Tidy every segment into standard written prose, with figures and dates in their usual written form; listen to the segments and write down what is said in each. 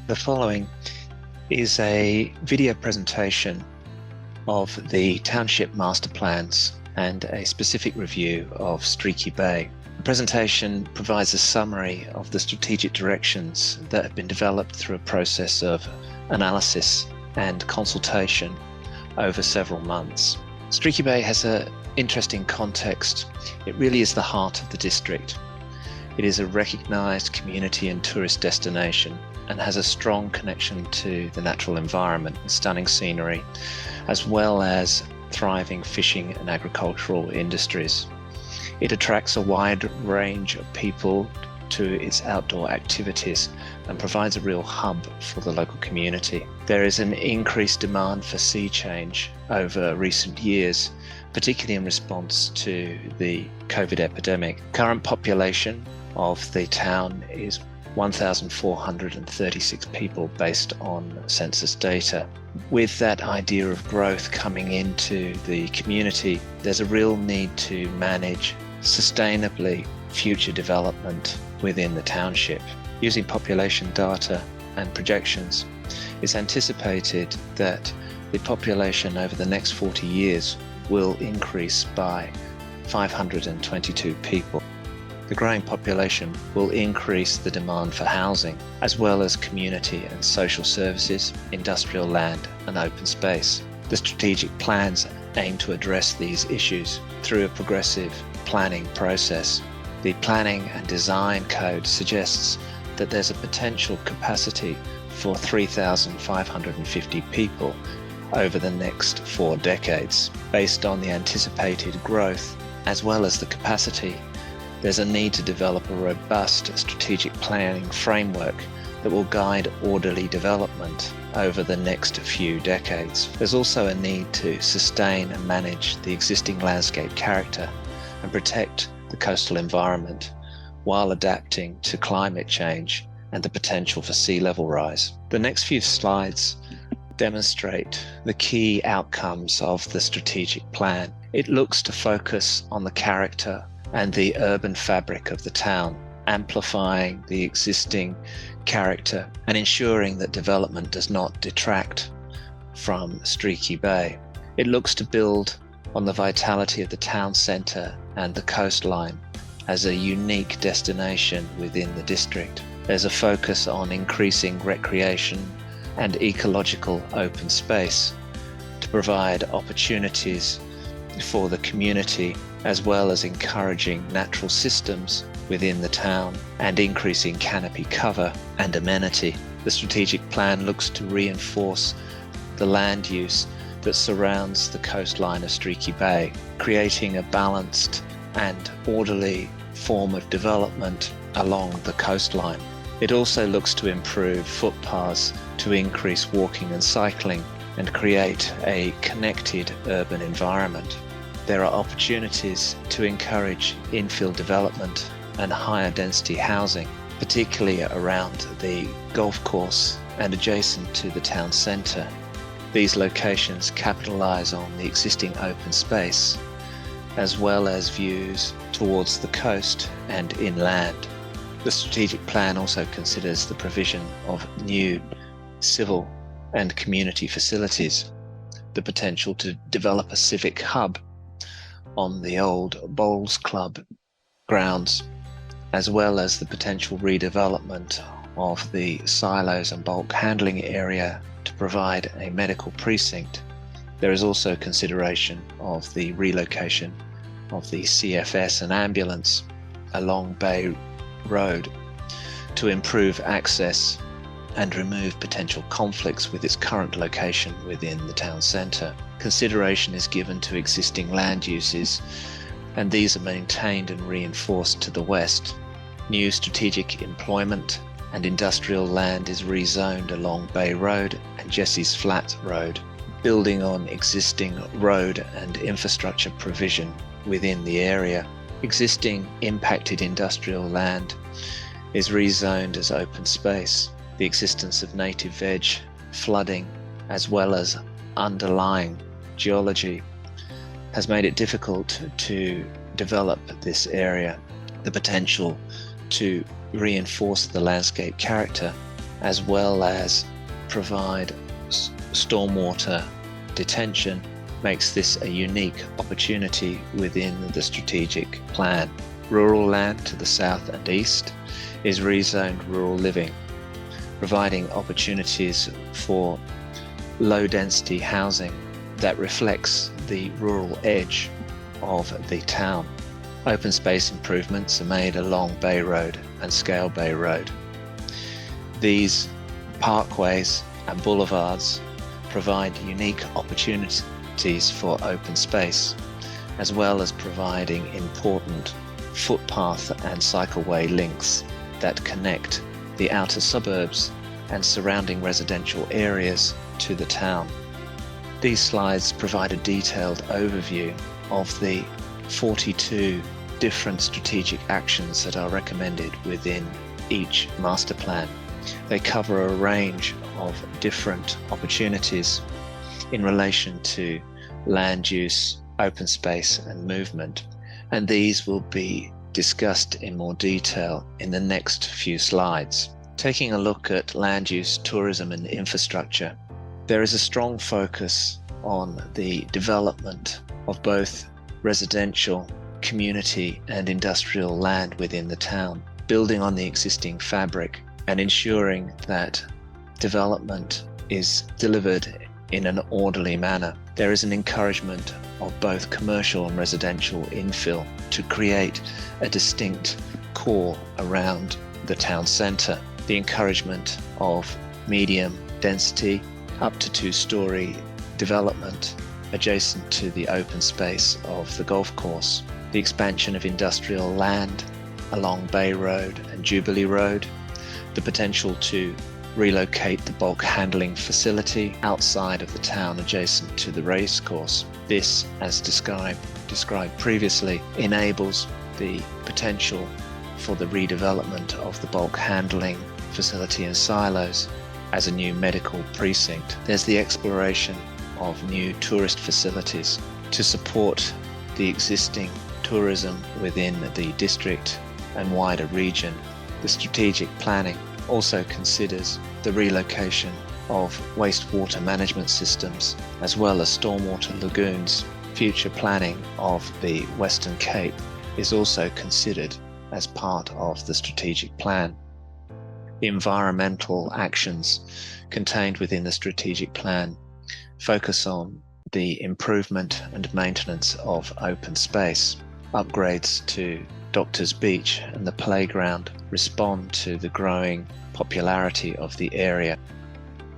The following is a video presentation of the township master plans and a specific review of StreakyBay. The presentation provides a summary of the strategic directions that have been developed through a process of analysis and consultation over several months. StreakyBay has an interesting context. It really is the heart of the district. It is a recognised community and tourist destination and has a strong connection to the natural environment and stunning scenery, as well as thriving fishing and agricultural industries. It attracts a wide range of people to its outdoor activities and provides a real hub for the local community. There is an increased demand for sea change over recent years, particularly in response to the COVID epidemic. Current population of the town is 1,436 people based on census data. With that idea of growth coming into the community, there's a real need to manage sustainably future development within the township. Using population data and projections, it's anticipated that the population over the next 40 years will increase by 522 people. The growing population will increase the demand for housing, as well as community and social services, industrial land and open space. The strategic plans aim to address these issues through a progressive planning process. The Planning and Design Code suggests that there's a potential capacity for 3,550 people over the next 4 decades. Based on the anticipated growth, as well as the capacity, there's a need to develop a robust strategic planning framework that will guide orderly development over the next few decades. There's also a need to sustain and manage the existing landscape character and protect the coastal environment while adapting to climate change and the potential for sea level rise. The next few slides demonstrate the key outcomes of the strategic plan. It looks to focus on the character and the urban fabric of the town, amplifying the existing character and ensuring that development does not detract from StreakyBay. It looks to build on the vitality of the town centre and the coastline as a unique destination within the district. There's a focus on increasing recreation and ecological open space to provide opportunities for the community, as well as encouraging natural systems within the town and increasing canopy cover and amenity. The strategic plan looks to reinforce the land use that surrounds the coastline of StreakyBay, creating a balanced and orderly form of development along the coastline. It also looks to improve footpaths to increase walking and cycling and create a connected urban environment. There are opportunities to encourage infill development and higher density housing, particularly around the golf course and adjacent to the town centre. These locations capitalise on the existing open space, as well as views towards the coast and inland. The strategic plan also considers the provision of new civil and community facilities, the potential to develop a civic hub on the old Bowls Club grounds, as well as the potential redevelopment of the silos and bulk handling area to provide a medical precinct. There is also consideration of the relocation of the CFS and ambulance along Bay Road to improve access and remove potential conflicts with its current location within the town centre. Consideration is given to existing land uses, and these are maintained and reinforced to the west. New strategic employment and industrial land is rezoned along Bay Road and Jesse's Flat Road, building on existing road and infrastructure provision within the area. Existing impacted industrial land is rezoned as open space. The existence of native veg, flooding, as well as underlying geology has made it difficult to develop this area. The potential to reinforce the landscape character as well as provide stormwater detention, makes this a unique opportunity within the strategic plan. Rural land to the south and east is rezoned rural living, providing opportunities for low-density housing that reflects the rural edge of the town. Open space improvements are made along Bay Road and Scale Bay Road. These parkways and boulevards provide unique opportunities for open space, as well as providing important footpath and cycleway links that connect the outer suburbs and surrounding residential areas to the town. These slides provide a detailed overview of the 42 different strategic actions that are recommended within each master plan. They cover a range of different opportunities in relation to land use, open space and movement, and these will be discussed in more detail in the next few slides. Taking a look at land use, tourism and infrastructure, there is a strong focus on the development of both residential, community and industrial land within the town, building on the existing fabric and ensuring that development is delivered in an orderly manner. There is an encouragement of both commercial and residential infill to create a distinct core around the town centre. The encouragement of medium density up to 2-storey development adjacent to the open space of the golf course. The expansion of industrial land along Bay Road and Jubilee Road. The potential to relocate the bulk handling facility outside of the town adjacent to the racecourse. This, as described previously, enables the potential for the redevelopment of the bulk handling facility and silos as a new medical precinct. There's the exploration of new tourist facilities to support the existing tourism within the district and wider region. The strategic planning also considers the relocation of wastewater management systems as well as stormwater lagoons. Future planning of the Western Cape is also considered as part of the strategic plan. The environmental actions contained within the strategic plan focus on the improvement and maintenance of open space. Upgrades to Doctors Beach and the playground respond to the growing popularity of the area.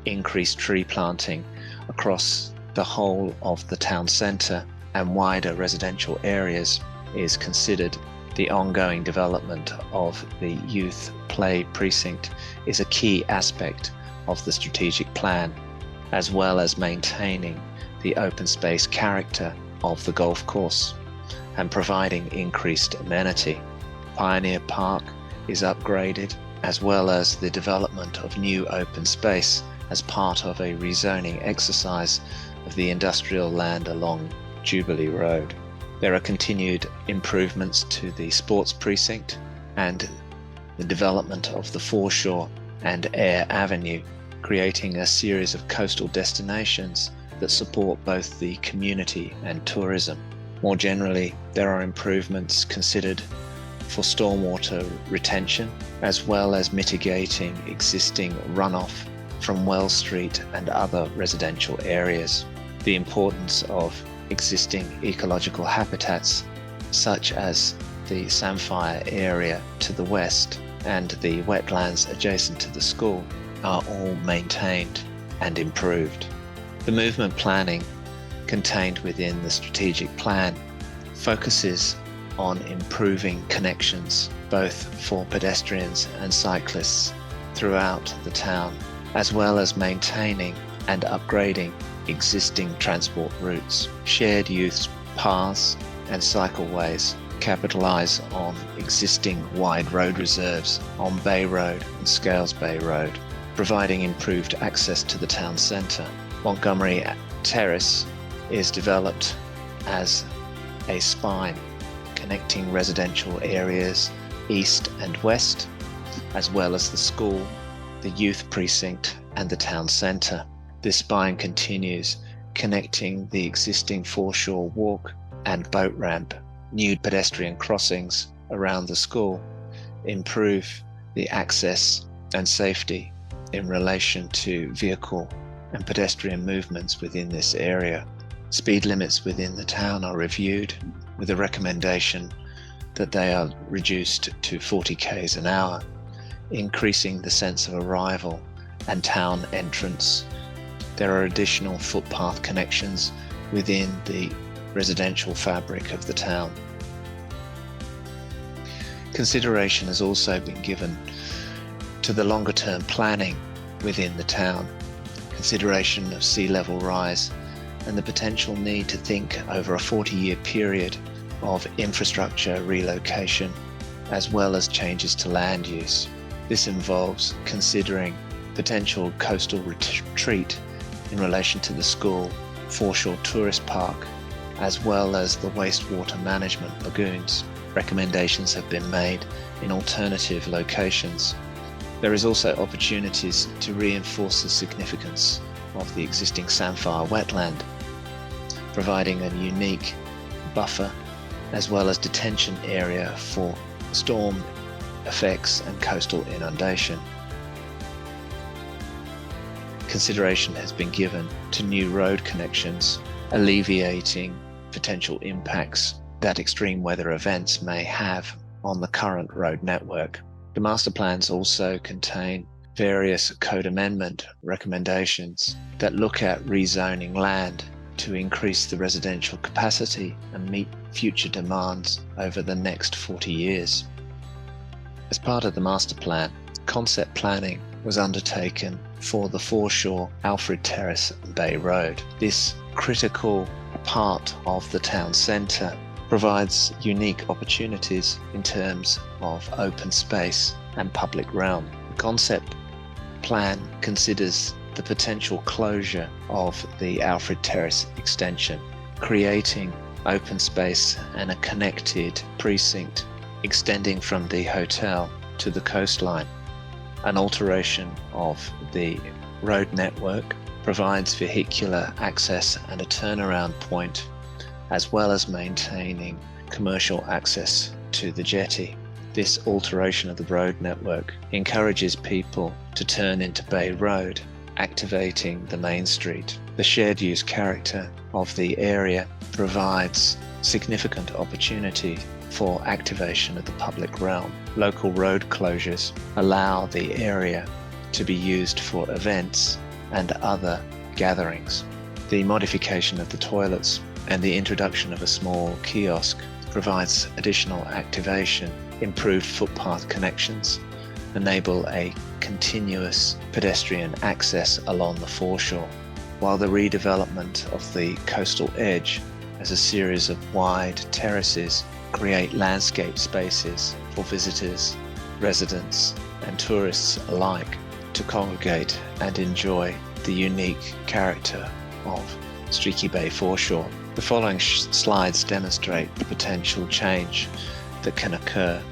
Increased tree planting across the whole of the town centre and wider residential areas is considered. The ongoing development of the youth play precinct is a key aspect of the strategic plan, as well as maintaining the open space character of the golf course and providing increased amenity. Pioneer Park is upgraded, as well as the development of new open space as part of a rezoning exercise of the industrial land along Jubilee Road. There are continued improvements to the sports precinct and the development of the foreshore and Air Avenue, creating a series of coastal destinations that support both the community and tourism. More generally, there are improvements considered for stormwater retention, as well as mitigating existing runoff from Wells Street and other residential areas. The importance of existing ecological habitats, such as the Samphire area to the west and the wetlands adjacent to the school, are all maintained and improved. The movement planning contained within the strategic plan focuses on improving connections both for pedestrians and cyclists throughout the town, as well as maintaining and upgrading existing transport routes. Shared use paths and cycleways capitalise on existing wide road reserves on Bay Road and Scales Bay Road, providing improved access to the town centre. Montgomery Terrace is developed as a spine connecting residential areas east and west, as well as the school the youth precinct and the town centre. This spine continues, connecting the existing foreshore walk and boat ramp, new pedestrian crossings around the school, improve the access and safety in relation to vehicle and pedestrian movements within this area. Speed limits within the town are reviewed with a recommendation that they are reduced to 40 km an hour, increasing the sense of arrival and town entrance. There are additional footpath connections within the residential fabric of the town. Consideration has also been given to the longer term planning within the town, consideration of sea level rise and the potential need to think over a 40-year period of infrastructure relocation as well as changes to land use. This involves considering potential coastal retreat in relation to the school, foreshore tourist park, as well as the wastewater management lagoons. Recommendations have been made in alternative locations. There is also opportunities to reinforce the significance of the existing Samphire wetland, providing a unique buffer as well as detention area for storm effects and coastal inundation. Consideration has been given to new road connections, alleviating potential impacts that extreme weather events may have on the current road network. The master plans also contain various code amendment recommendations that look at rezoning land to increase the residential capacity and meet future demands over the next 40 years. As part of the master plan, concept planning was undertaken for the foreshore Alfred Terrace Bay Road. This critical part of the town centre provides unique opportunities in terms of open space and public realm. The concept plan considers the potential closure of the Alfred Terrace extension, creating open space and a connected precinct extending from the hotel to the coastline. An alteration of the road network provides vehicular access and a turnaround point, as well as maintaining commercial access to the jetty. This alteration of the road network encourages people to turn into Bay Road, activating the main street. The shared use character of the area provides significant opportunity for activation of the public realm. Local road closures allow the area to be used for events and other gatherings. The modification of the toilets and the introduction of a small kiosk provides additional activation. Improved footpath connections enable a continuous pedestrian access along the foreshore, while the redevelopment of the coastal edge as a series of wide terraces create landscape spaces for visitors, residents and tourists alike to congregate and enjoy the unique character of StreakyBay foreshore. The following slides demonstrate the potential change that can occur.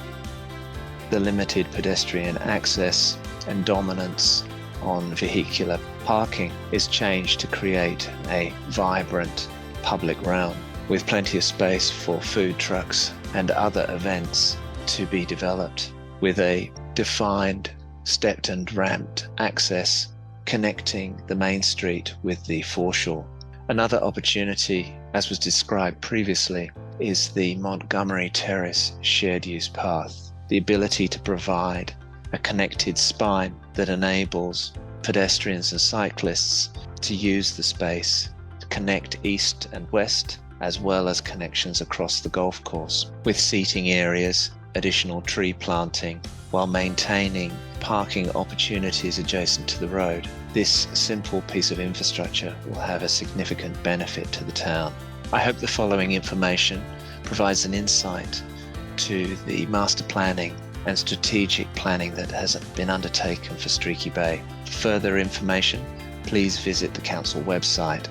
The limited pedestrian access and dominance on vehicular parking is changed to create a vibrant public realm with plenty of space for food trucks and other events to be developed, with a defined stepped and ramped access connecting the main street with the foreshore. Another opportunity, as was described previously, is the Montgomery Terrace shared use path. The ability to provide a connected spine that enables pedestrians and cyclists to use the space to connect east and west, as well as connections across the golf course, with seating areas, additional tree planting, while maintaining parking opportunities adjacent to the road. This simple piece of infrastructure will have a significant benefit to the town. I hope the following information provides an insight to the master planning and strategic planning that has been undertaken for StreakyBay. For further information, please visit the council website.